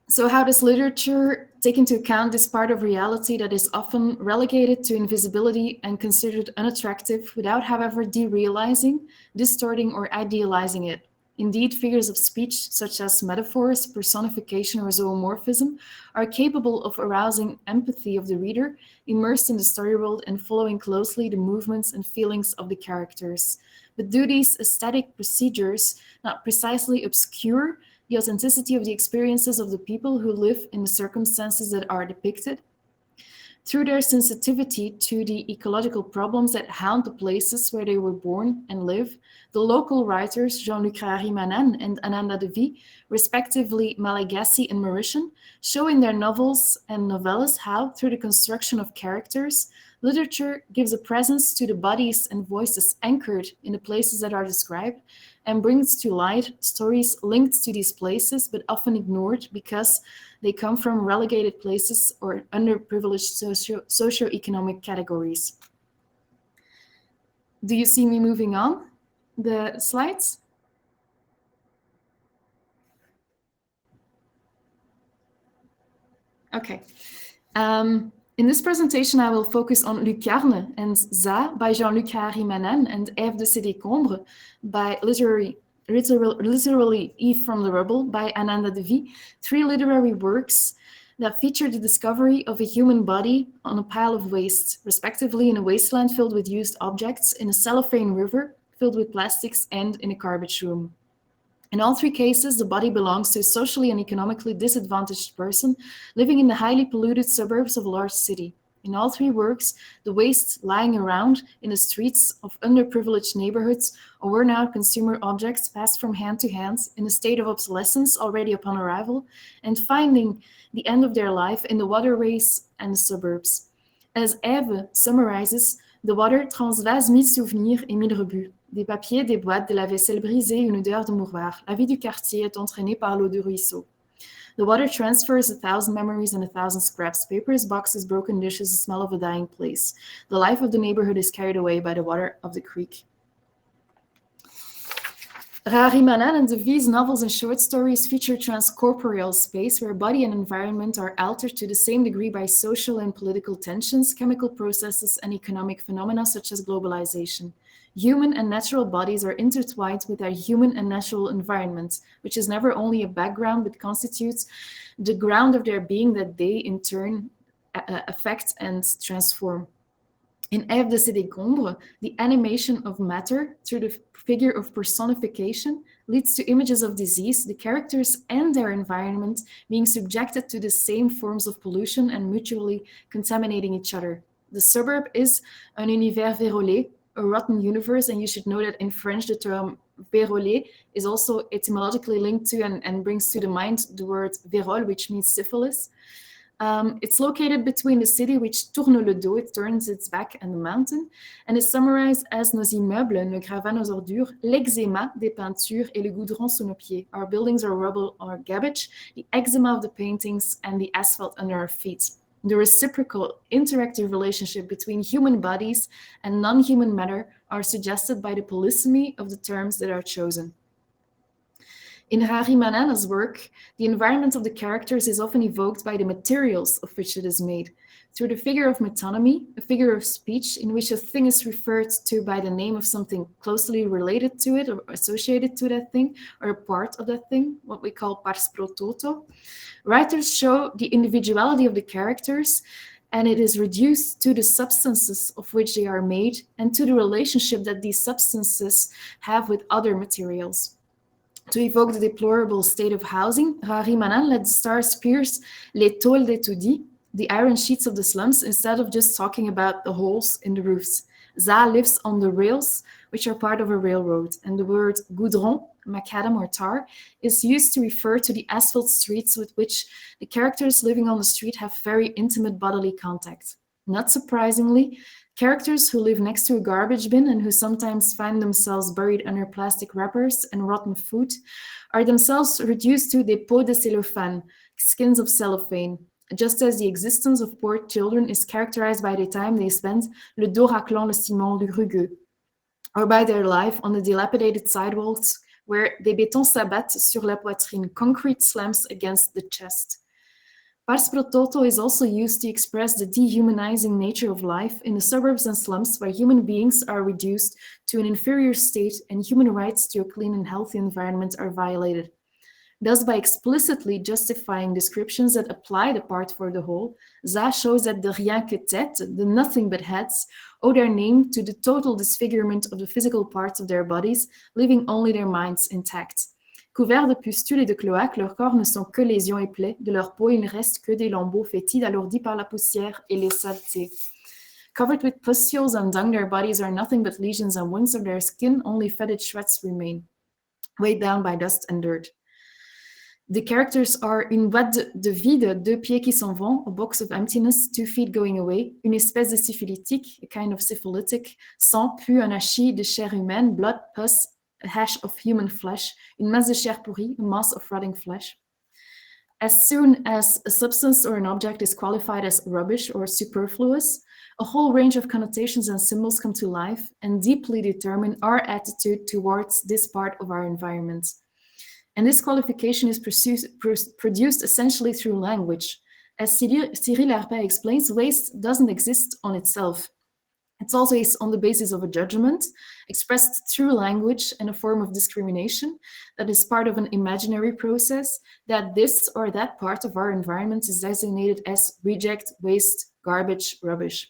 so how does literature take into account this part of reality that is often relegated to invisibility and considered unattractive without, however, derealizing, distorting, or idealizing it? Indeed, figures of speech, such as metaphors, personification, or zoomorphism, are capable of arousing empathy of the reader, immersed in the story world and following closely the movements and feelings of the characters. But do these aesthetic procedures not precisely obscure the authenticity of the experiences of the people who live in the circumstances that are depicted? Through their sensitivity to the ecological problems that haunt the places where they were born and live, the local writers Jean-Luc Harari-Manan and Ananda Devi, respectively Malagasy and Mauritian, show in their novels and novellas how, through the construction of characters, literature gives a presence to the bodies and voices anchored in the places that are described, and brings to light stories linked to these places, but often ignored because they come from relegated places or underprivileged socioeconomic categories. Do you see me moving on the slides? Okay. In this presentation, I will focus on Lucarne and Za by Jean-Luc Harari-Manan and Ève de Sédécombre by literally Eve from the Rubble by Ananda Devi, three literary works that feature the discovery of a human body on a pile of waste, respectively in a wasteland filled with used objects, in a cellophane river filled with plastics, and in a garbage room. In all three cases, the body belongs to a socially and economically disadvantaged person living in the highly polluted suburbs of a large city. In all three works, the waste lying around in the streets of underprivileged neighborhoods or worn-out consumer objects passed from hand to hand in a state of obsolescence already upon arrival, and finding the end of their life in the waterways and the suburbs. As Ève summarizes, the water transvase mille souvenirs et mille rebuts. Des papiers, des boîtes, de la vaisselle brisée, une odeur de mouroir. La vie du quartier est entraînée par l'eau du ruisseau. The water transfers 1,000 memories and 1,000 scraps, papers, boxes, broken dishes, the smell of a dying place. The life of the neighborhood is carried away by the water of the creek. Harari-Manan and Devi's novels and short stories feature transcorporeal space where body and environment are altered to the same degree by social and political tensions, chemical processes, and economic phenomena such as globalization. Human and natural bodies are intertwined with their human and natural environment, which is never only a background but constitutes the ground of their being that they in turn affect and transform. In Ève de Sédécombre, the animation of matter through the figure of personification leads to images of disease, the characters and their environment being subjected to the same forms of pollution and mutually contaminating each other. The suburb is un univers vérolé, a rotten universe, and you should know that in French the term vérolé is also etymologically linked to and brings to the mind the word vérole, which means syphilis. It's located between the city, which tourne le dos, it turns its back, and the mountain, and is summarized as nos immeubles, nos gravats, nos ordures, l'eczéma des peintures et le goudron sous nos pieds. Our buildings are rubble or garbage, the eczema of the paintings, and the asphalt under our feet. The reciprocal, interactive relationship between human bodies and non-human matter are suggested by the polysemy of the terms that are chosen. In Harari-Manana's work, the environment of the characters is often evoked by the materials of which it is made. Through the figure of metonymy, a figure of speech in which a thing is referred to by the name of something closely related to it or associated to that thing, or a part of that thing, what we call pars pro toto, writers show the individuality of the characters, and it is reduced to the substances of which they are made and to the relationship that these substances have with other materials. To evoke the deplorable state of housing, Harari-Manan let the stars pierce les tôles d'étourdis, the iron sheets of the slums, instead of just talking about the holes in the roofs. Za lives on the rails, which are part of a railroad, and the word goudron, macadam or tar, is used to refer to the asphalt streets with which the characters living on the street have very intimate bodily contact. Not surprisingly, characters who live next to a garbage bin and who sometimes find themselves buried under plastic wrappers and rotten food are themselves reduced to des peaux de cellophane, skins of cellophane. just as the existence of poor children is characterized by the time they spend le dos raclant le ciment rugueux, or by their life on the dilapidated sidewalks where des bétons s'abattent sur la poitrine, concrete slams against the chest. Pars pro toto is also used to express the dehumanizing nature of life in the suburbs and slums where human beings are reduced to an inferior state and human rights to a clean and healthy environment are violated. Thus, by explicitly justifying descriptions that apply the part for the whole, Za shows that the rien que tête, the nothing but heads, owe their name to the total disfigurement of the physical parts of their bodies, leaving only their minds intact. Couverts de pustules et de cloaques, leurs corps ne sont que lésions et plaies. De leur peau, il ne reste que des lambeaux fétides alourdis par la poussière et les saletés. Covered with pustules and dung, their bodies are nothing but lesions and wounds. Of their skin, only fetid shreds remain, weighed down by dust and dirt. The characters are une boîte de vide, deux pieds qui s'en vont, a box of emptiness, 2 feet going away, une espèce de syphilitique, a kind of syphilitic, sang, pu, un hachis de chair humaine, blood, pus, a hash of human flesh, une masse de chair pourrie, a mass of rotting flesh. As soon as a substance or an object is qualified as rubbish or superfluous, a whole range of connotations and symbols come to life and deeply determine our attitude towards this part of our environment. And this qualification is produced essentially through language. As Cyril Arpin explains, waste doesn't exist on itself. It's always on the basis of a judgment, expressed through language and a form of discrimination that is part of an imaginary process, that this or that part of our environment is designated as reject, waste, garbage, rubbish.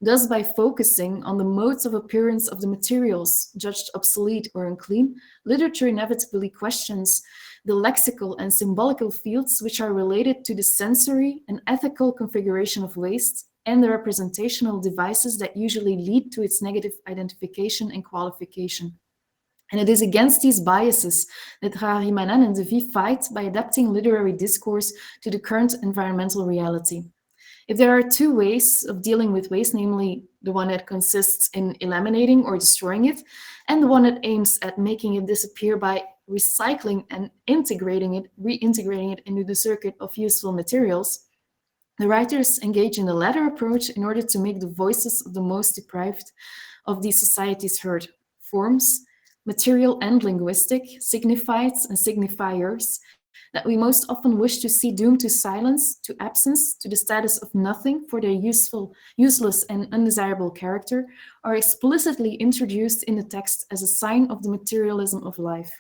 Thus, by focusing on the modes of appearance of the materials judged obsolete or unclean, literature inevitably questions the lexical and symbolical fields which are related to the sensory and ethical configuration of waste and the representational devices that usually lead to its negative identification and qualification. And it is against these biases that Raharimanan and Devi fight by adapting literary discourse to the current environmental reality. If there are two ways of dealing with waste, namely the one that consists in eliminating or destroying it, and the one that aims at making it disappear by recycling and reintegrating it into the circuit of useful materials, the writers engage in the latter approach in order to make the voices of the most deprived of these societies heard. Forms, material and linguistic, signifieds and signifiers, that we most often wish to see doomed to silence, to absence, to the status of nothing for their useless and undesirable character, are explicitly introduced in the text as a sign of the materialism of life.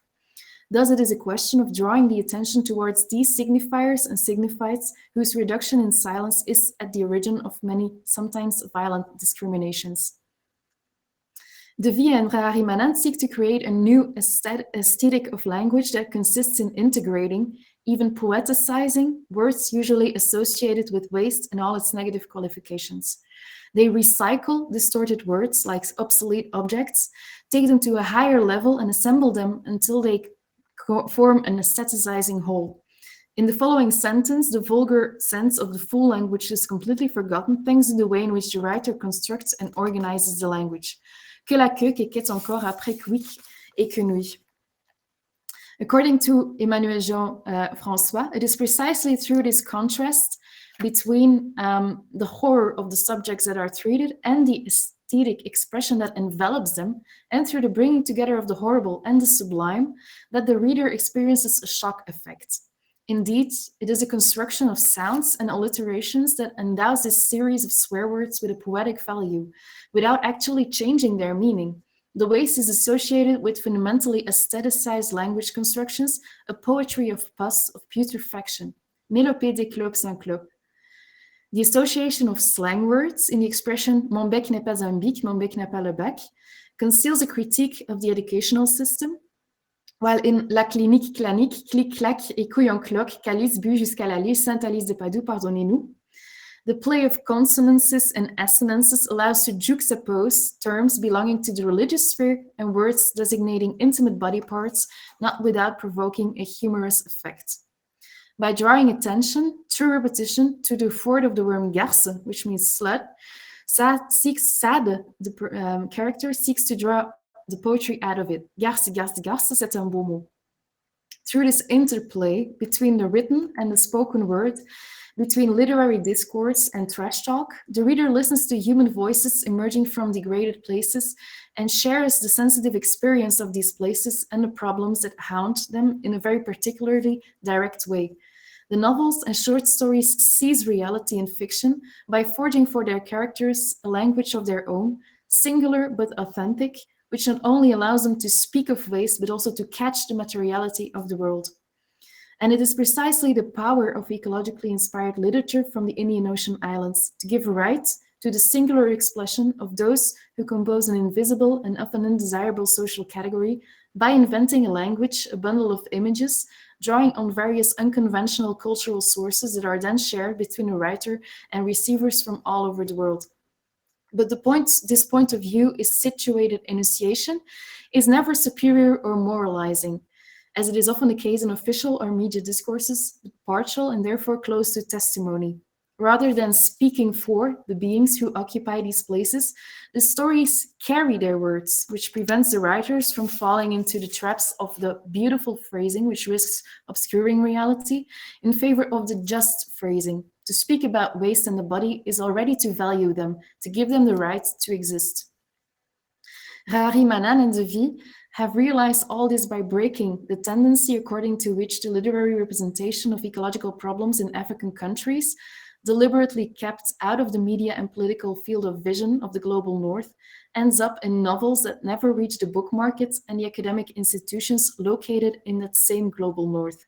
Thus, it is a question of drawing the attention towards these signifiers and signifieds whose reduction in silence is at the origin of many, sometimes violent discriminations. Devi and Raharimanan seek to create a new aesthetic of language that consists in integrating, even poeticizing, words usually associated with waste and all its negative qualifications. They recycle distorted words like obsolete objects, take them to a higher level and assemble them until they form an aestheticizing whole. In the following sentence, the vulgar sense of the full language is completely forgotten thanks to the way in which the writer constructs and organizes the language. Que la queue qu'est encore après quick et que nuit. According to Emmanuel Jean François, it is precisely through this contrast between the horror of the subjects that are treated and the aesthetic expression that envelops them, and through the bringing together of the horrible and the sublime, that the reader experiences a shock effect. Indeed, it is a construction of sounds and alliterations that endows this series of swear words with a poetic value, without actually changing their meaning. The waste is associated with fundamentally aestheticized language constructions, a poetry of pus, of putrefaction. Mélopée des clopes sans clope. The association of slang words in the expression mon bec n'est pas un bic, mon bec n'a pas le bac, conceals a critique of the educational system, while in La clinique clanique, clic clac et couille en cloque, calice bu jusqu'à la liche, Sainte Alice de Padoue, pardonnez-nous. The play of consonances and assonances allows to juxtapose terms belonging to the religious sphere and words designating intimate body parts, not without provoking a humorous effect. By drawing attention, through repetition, to the fort of the worm garce, which means slut, Sade, the character, seeks to draw the poetry out of it. Garce, garce, garce, c'est un beau mot. Through this interplay between the written and the spoken word, between literary discourse and trash talk, the reader listens to human voices emerging from degraded places and shares the sensitive experience of these places and the problems that haunt them in a very particularly direct way. The novels and short stories seize reality and fiction by forging for their characters a language of their own, singular but authentic, which not only allows them to speak of waste but also to catch the materiality of the world. And it is precisely the power of ecologically inspired literature from the Indian Ocean Islands to give right to the singular expression of those who compose an invisible and often undesirable social category by inventing a language, a bundle of images, drawing on various unconventional cultural sources that are then shared between a writer and receivers from all over the world. But this point of view is situated enunciation, is never superior or moralizing, as it is often the case in official or media discourses, but partial and therefore close to testimony. Rather than speaking for the beings who occupy these places, the stories carry their words, which prevents the writers from falling into the traps of the beautiful phrasing, which risks obscuring reality, in favor of the just phrasing. To speak about waste and the body is already to value them, to give them the right to exist. Rahari Manan and De Vie have realized all this by breaking the tendency according to which the literary representation of ecological problems in African countries, deliberately kept out of the media and political field of vision of the global north, ends up in novels that never reach the book market and the academic institutions located in that same global north.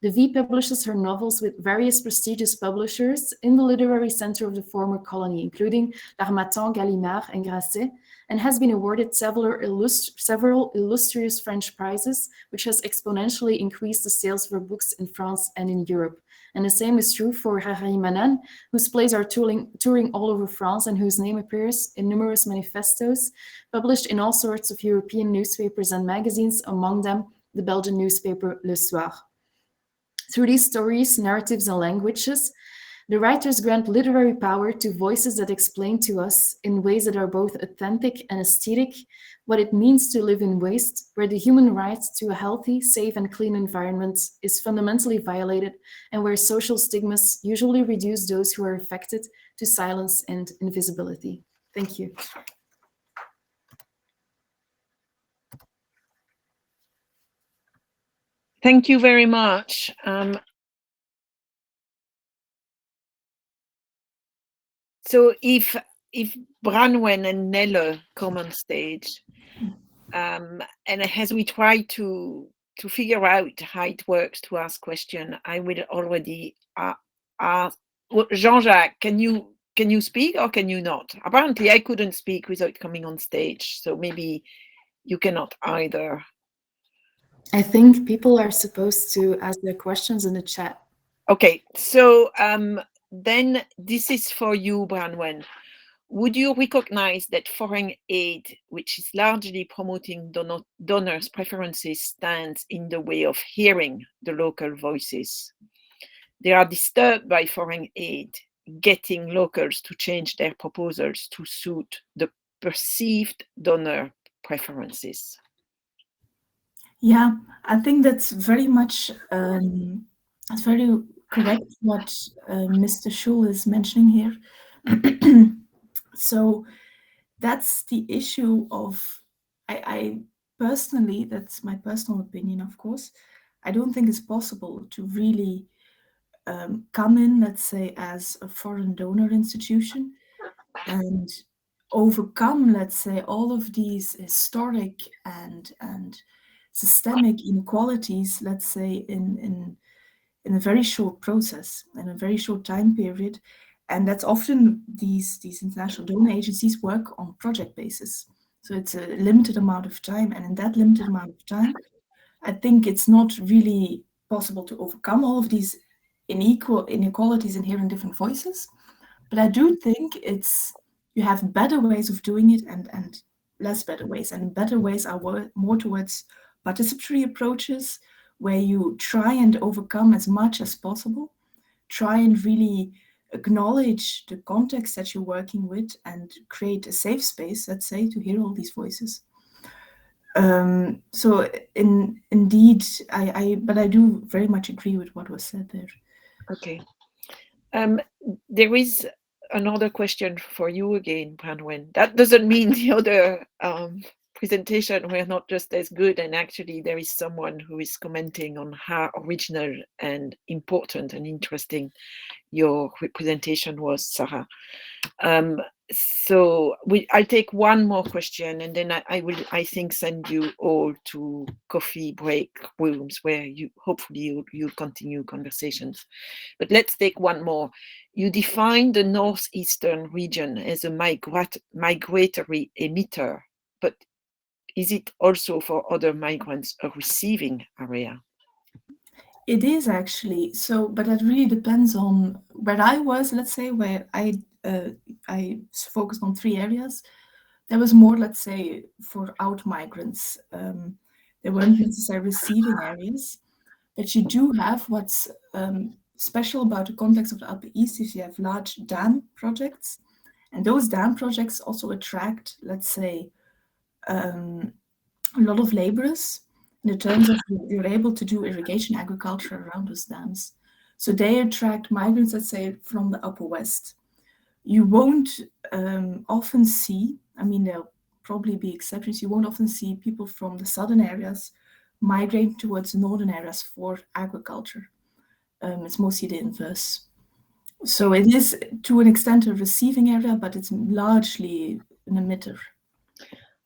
De Vie publishes her novels with various prestigious publishers in the literary center of the former colony, including L'Harmattan, Gallimard, and Grasset, and has been awarded several illustrious French prizes, which has exponentially increased the sales of her books in France and in Europe. And the same is true for Rahari Manan, whose plays are touring all over France and whose name appears in numerous manifestos, published in all sorts of European newspapers and magazines, among them the Belgian newspaper Le Soir. Through these stories, narratives, and languages, the writers grant literary power to voices that explain to us, in ways that are both authentic and aesthetic, what it means to live in waste, where the human right to a healthy, safe, and clean environment is fundamentally violated, and where social stigmas usually reduce those who are affected to silence and invisibility. Thank you. Thank you very much. So if Branwen and Nele come on stage, and as we try to figure out how it works to ask question, I will already ask Jean-Jacques, can you speak or can you not? Apparently I couldn't speak without coming on stage, so maybe you cannot either. I think people are supposed to ask their questions in the chat. Okay, so then this is for you, Branwen. Would you recognize that foreign aid, which is largely promoting donors' preferences, stands in the way of hearing the local voices? They are disturbed by foreign aid, getting locals to change their proposals to suit the perceived donor preferences. Yeah, I think that's very much, that's very correct what Mr. Schuldt is mentioning here. So that's the issue of, I personally, that's my personal opinion, of course, I don't think it's possible to really come in, let's say, as a foreign donor institution and overcome, let's say, all of these historic and systemic inequalities, let's say, in a very short process, in a very short time period. And that's often these international donor agencies work on project basis. So it's a limited amount of time. And in that limited amount of time, I think it's not really possible to overcome all of these inequalities and hearing different voices. But I do think you have better ways of doing it and less better ways. And better ways are more towards participatory approaches, where you try and overcome as much as possible, try and really acknowledge the context that you're working with and create a safe space, let's say, to hear all these voices. So indeed, but I do very much agree with what was said there. Okay. There is another question for you again, Branwen. That doesn't mean the other presentation were not just as good, and actually there is someone who is commenting on how original and important and interesting your presentation was, Sara. So I'll take one more question, and then I will, I think, send you all to coffee break rooms where you hopefully you'll continue conversations. But let's take one more. You define the northeastern region as a migratory emitter, but is it also for other migrants a receiving area? It is actually so, but that really depends on where I was. Let's say where I focused on 3 areas. There was more, let's say, for out migrants. They weren't necessarily receiving areas, but you do have what's special about the context of the Upper East is you have large dam projects, and those dam projects also attract, let's say, a lot of laborers in the terms of you're able to do irrigation agriculture around those dams. So they attract migrants, let's say, from the Upper West. You won't often see, I mean, there'll probably be exceptions, you won't often see people from the southern areas migrate towards the northern areas for agriculture. It's mostly the inverse. So it is, to an extent, a receiving area, but it's largely an emitter.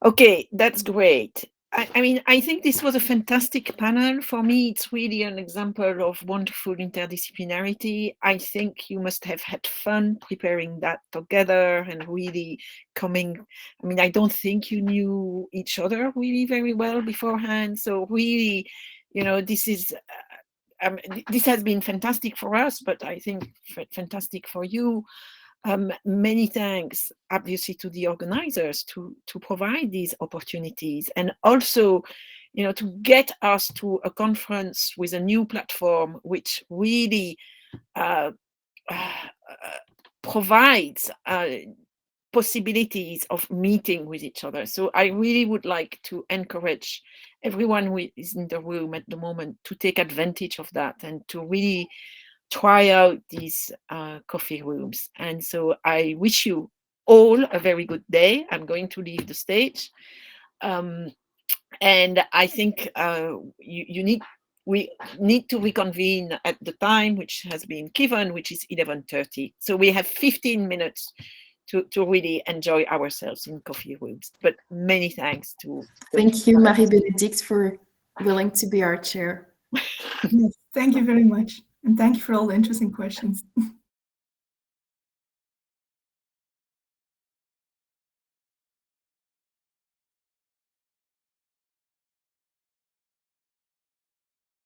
Okay, that's great. I mean, I think this was a fantastic panel. For me, it's really an example of wonderful interdisciplinarity. I think you must have had fun preparing that together and really coming. I mean, I don't think you knew each other really very well beforehand. So really, you know, this is, this has been fantastic for us, but I think fantastic for you. Many thanks, obviously, to the organizers to provide these opportunities, and also, you know, to get us to a conference with a new platform, which really provides possibilities of meeting with each other. So I really would like to encourage everyone who is in the room at the moment to take advantage of that and to really try out these coffee rooms. And so I wish you all a very good day. I'm going to leave the stage. And I think we need to reconvene at the time which has been given, which is 11:30. So we have 15 minutes to really enjoy ourselves in coffee rooms. But many thanks to... Thank you, Marie-Bénédicte, for willing to be our chair. Yes, thank you very much. And thank you for all the interesting questions.